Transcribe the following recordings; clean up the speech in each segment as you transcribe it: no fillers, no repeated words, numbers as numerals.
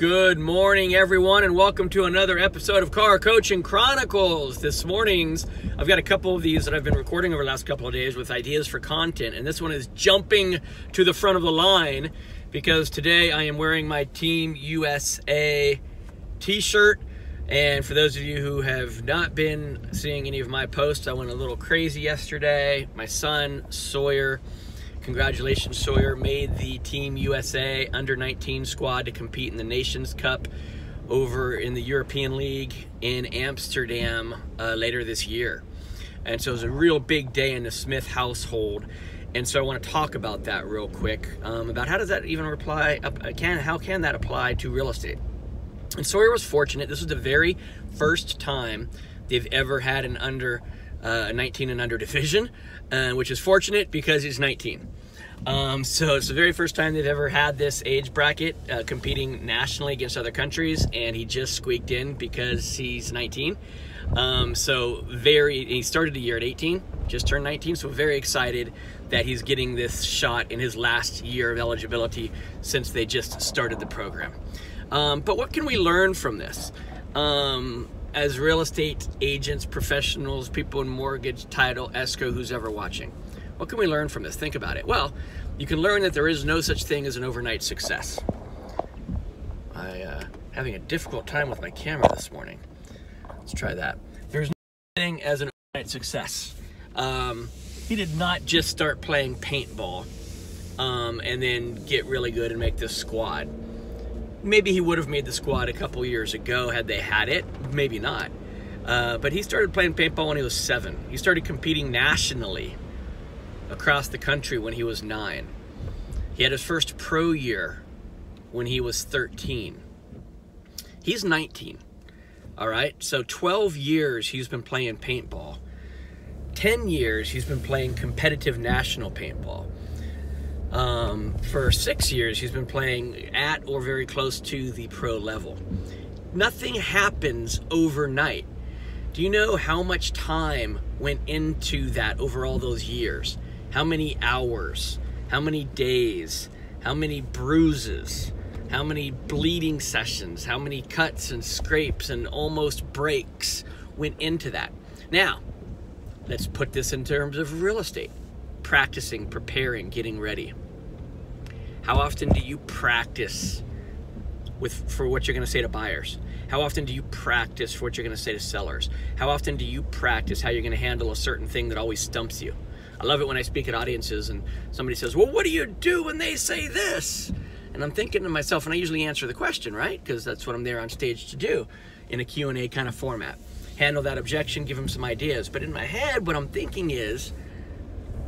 Good morning, everyone, and welcome to another episode of Car Coaching Chronicles. This morning's, I've got a couple of these that I've been recording over the last couple of days with ideas for content, and this one is jumping to the front of the line because today I am wearing my Team USA t-shirt. And for those of you who have not been seeing any of my posts, I went a little crazy yesterday. My son, Sawyer, congratulations, Sawyer, made the Team USA Under-19 squad to compete in the Nations Cup over in the European League in Amsterdam later this year. And so it was a real big day in the Smith household. And so I want to talk about that real quick, about how does that even apply, how can that apply to real estate? And Sawyer was fortunate. This was the very first time they've ever had an under 19 and under division, which is fortunate because he's 19. So it's the very first time they've ever had this age bracket competing nationally against other countries, and he just squeaked in because he's 19. He started the year at 18, just turned 19, so very excited that he's getting this shot in his last year of eligibility since they just started the program. But what can we learn from this? As real estate agents, professionals, people in mortgage, title, escrow, who's ever watching. What can we learn from this? Think about it. Well, you can learn that there is no such thing as an overnight success. Having a difficult time with my camera this morning. Let's try that. There's no such thing as an overnight success. He did not just start playing paintball and then get really good and make this squad. Maybe he would have made the squad a couple years ago had they had it, maybe not. But he started playing paintball when he was 7. He started competing nationally across the country when he was 9. He had his first pro year when he was 13. He's 19, all right? So 12 years he's been playing paintball. 10 years he's been playing competitive national paintball. For 6 years, he's been playing at or very close to the pro level. Nothing happens overnight. Do you know how much time went into that over all those years? How many hours? How many days? How many bruises? How many bleeding sessions? How many cuts and scrapes and almost breaks went into that? Now, let's put this in terms of real estate. Practicing, preparing, getting ready. How often do you practice for what you're going to say to buyers? How often do you practice for what you're going to say to sellers? How often do you practice how you're going to handle a certain thing that always stumps you? I love it when I speak at audiences and somebody says, well, what do you do when they say this? And I'm thinking to myself, and I usually answer the question, right? Because that's what I'm there on stage to do in a Q&A kind of format. Handle that objection, give them some ideas. But in my head, what I'm thinking is,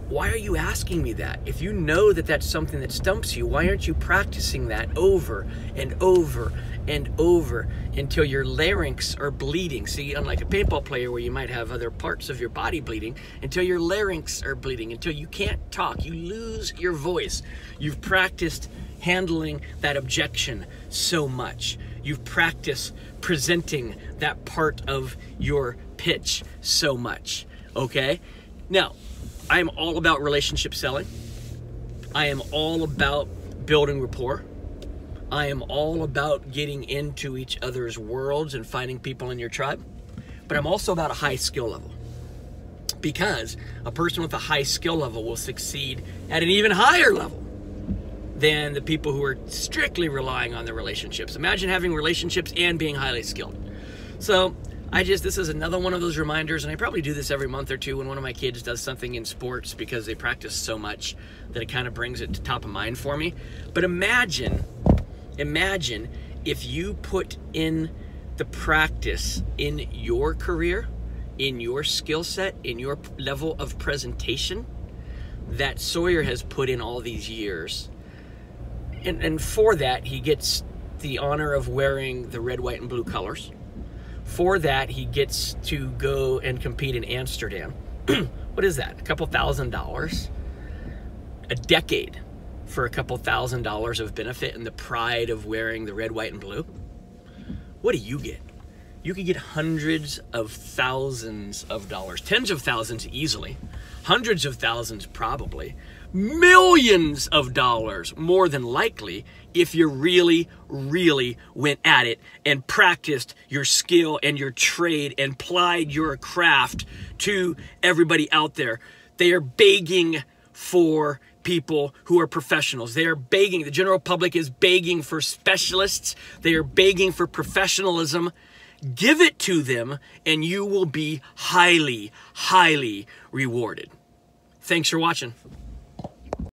why are you asking me that? If you know that that's something that stumps you, why aren't you practicing that over and over and over until your larynx are bleeding? See, unlike a paintball player where you might have other parts of your body bleeding, until your larynx are bleeding, until you can't talk, you lose your voice. You've practiced handling that objection so much. You've practiced presenting that part of your pitch so much, okay? Now, I am all about relationship selling. I am all about building rapport. I am all about getting into each other's worlds and finding people in your tribe. But I'm also about a high skill level. Because a person with a high skill level will succeed at an even higher level than the people who are strictly relying on their relationships. Imagine having relationships and being highly skilled. So this is another one of those reminders, and I probably do this every month or two when one of my kids does something in sports because they practice so much that it kind of brings it to top of mind for me. But imagine if you put in the practice in your career, in your skill set, in your level of presentation that Sawyer has put in all these years. And for that, he gets the honor of wearing the red, white, and blue colors. For that, he gets to go and compete in Amsterdam. What is that? A couple $1,000s? A decade for a couple $1,000s of benefit and the pride of wearing the red, white, and blue? What do you get? You could get hundreds of thousands of dollars, tens of thousands easily, hundreds of thousands probably, millions of dollars, more than likely, if you really, really went at it and practiced your skill and your trade and plied your craft to everybody out there. They are begging for people who are professionals. They are begging. The general public is begging for specialists. They are begging for professionalism. Give it to them, and you will be highly, highly rewarded. Thanks for watching.